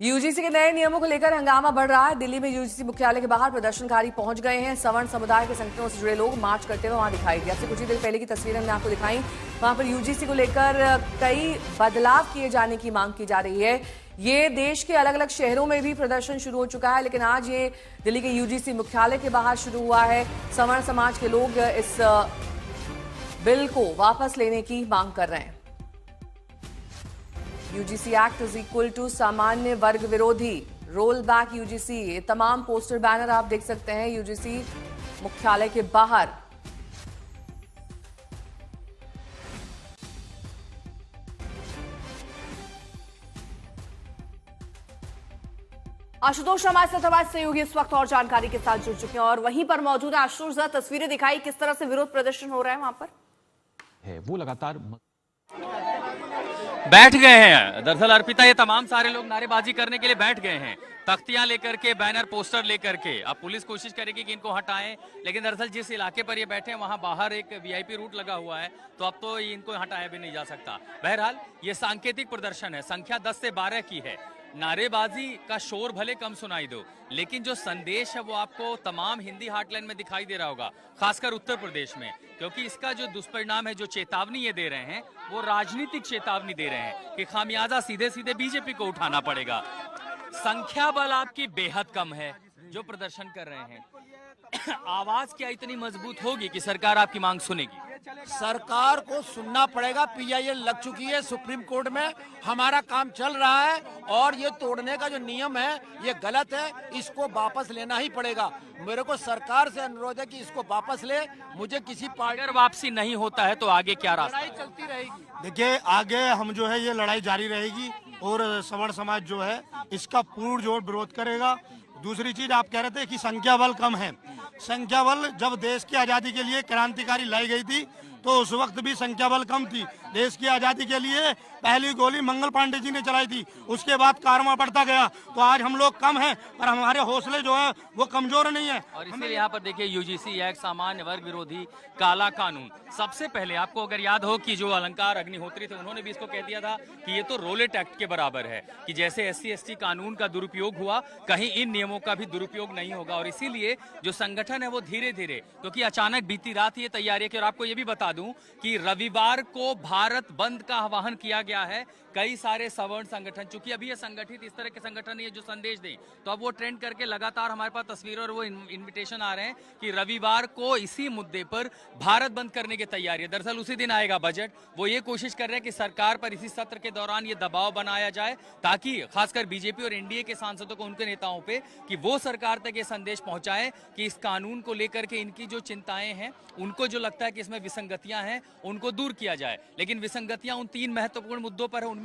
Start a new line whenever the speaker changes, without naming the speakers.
UGC के नए नियमों को लेकर हंगामा बढ़ रहा है। दिल्ली में यूजीसी मुख्यालय के बाहर प्रदर्शनकारी पहुंच गए हैं। सवर्ण समुदाय के संगठनों से जुड़े लोग मार्च करते हुए वहां दिखाई दिए। आपसे कुछ ही देर पहले की तस्वीरें हमने आपको दिखाई। वहां पर यूजीसी को लेकर कई बदलाव किए जाने की मांग की जा रही है। ये देश के अलग अलग शहरों में भी प्रदर्शन शुरू हो चुका है, लेकिन आज ये दिल्ली के यूजीसी मुख्यालय के बाहर शुरू हुआ है। सवर्ण समाज के लोग इस बिल को वापस लेने की मांग कर रहे हैं। UGC act is equal to सामान्य वर्ग विरोधी, रोल बैक यूजीसी। ये तमाम पोस्टर बैनर आप देख सकते हैं यूजीसी मुख्यालय के बाहर।
आशुतोष हमारे साथ हमारे सहयोगी इस वक्त और जानकारी के साथ जुड़ चुके हैं और वहीं पर मौजूद है। आशुतोष, जरा तस्वीरें दिखाई, किस तरह से विरोध प्रदर्शन हो रहा है वहां पर?
है वो लगातार बैठ गए हैं। दरअसल अर्पिता, ये तमाम सारे लोग नारेबाजी करने के लिए बैठ गए हैं, तख्तियां लेकर के, बैनर पोस्टर लेकर के। अब पुलिस कोशिश करेगी कि इनको हटाएं, लेकिन दरअसल जिस इलाके पर ये बैठे हैं वहां बाहर एक वीआईपी रूट लगा हुआ है, तो अब तो इनको हटाया भी नहीं जा सकता। बहरहाल ये सांकेतिक प्रदर्शन है, संख्या 10 से 12 की है। नारेबाजी का शोर भले कम सुनाई दो, लेकिन जो संदेश है वो आपको तमाम हिंदी हार्टलैंड में दिखाई दे रहा होगा, खासकर उत्तर प्रदेश में, क्योंकि इसका जो दुष्परिणाम है, जो चेतावनी ये दे रहे हैं, वो राजनीतिक चेतावनी दे रहे हैं कि खामियाजा सीधे सीधे बीजेपी को उठाना पड़ेगा। संख्या बल आपकी बेहद कम है जो प्रदर्शन कर रहे हैं। आवाज क्या इतनी मजबूत होगी कि सरकार आपकी मांग सुनेगी?
सरकार को सुनना पड़ेगा। पीआईएल लग चुकी है सुप्रीम कोर्ट में, हमारा काम चल रहा है और ये तोड़ने का जो नियम है ये गलत है, इसको वापस लेना ही पड़ेगा। मेरे को सरकार से अनुरोध है कि इसको वापस ले। मुझे किसी पार्टी,
अगर वापसी नहीं होता है तो आगे क्या रास्ता?
लड़ाई चलती रहेगी।
देखिए, आगे हम जो है ये लड़ाई जारी रहेगी और सवर्ण समाज जो है इसका पूर्ण जोर विरोध करेगा। दूसरी चीज, आप कह रहे थे कि संख्या बल कम है। संख्या बल जब देश की आजादी के लिए क्रांतिकारी लाई गई थी तो उस वक्त भी संख्या बल कम थी। देश की आजादी के लिए पहली गोली मंगल पांडे जी ने चलाई थी, उसके बाद कारवां बढ़ता गया। तो आज हम लोग कम हैं, पर हमारे हौसले जो है वो कमजोर नहीं है।
और इसलिए यहाँ पर देखिए यूजीसी एक्ट, सामान्य वर्ग विरोधी काला कानून। सबसे पहले आपको अगर याद हो कि जो अलंकार अग्निहोत्री थे, उन्होंने भी इसको कह दिया था कि ये तो रोलेट एक्ट के बराबर है, कि जैसे SC/ST कानून का दुरुपयोग हुआ, कहीं इन नियमों का भी दुरुपयोग नहीं होगा। और इसीलिए जो संगठन है वो धीरे धीरे, क्योंकि अचानक बीती रात ये तैयारी की, और आपको ये भी बता दूं कि रविवार को भारत बंद का आह्वान किया गया है। कई सारे सवर्ण संगठन, चूंकि अभी ये संगठित इस तरह के संगठन है जो संदेश दें, तो अब वो ट्रेंड करके लगातार हमारे पास तस्वीरें और वो इनविटेशन आ रहे हैं कि रविवार को इसी मुद्दे पर भारत बंद करने की तैयारी है। दरअसल उसी दिन आएगा बजट। वो ये कोशिश कर रहे हैं कि सरकार पर इसी सत्र के दौरान ये दबाव बनाया जाए, ताकि खासकर बीजेपी और एनडीए के सांसदों को, उनके नेताओं पे, कि वो सरकार तक ये संदेश पहुंचाएं कि इस कानून को लेकर के इनकी जो चिंताएं हैं, उनको जो लगता है कि इसमें विसंगतियां हैं, उनको दूर किया जाए। लेकिन विसंगतियां उन 3 महत्वपूर्ण मुद्दों पर है, उनमें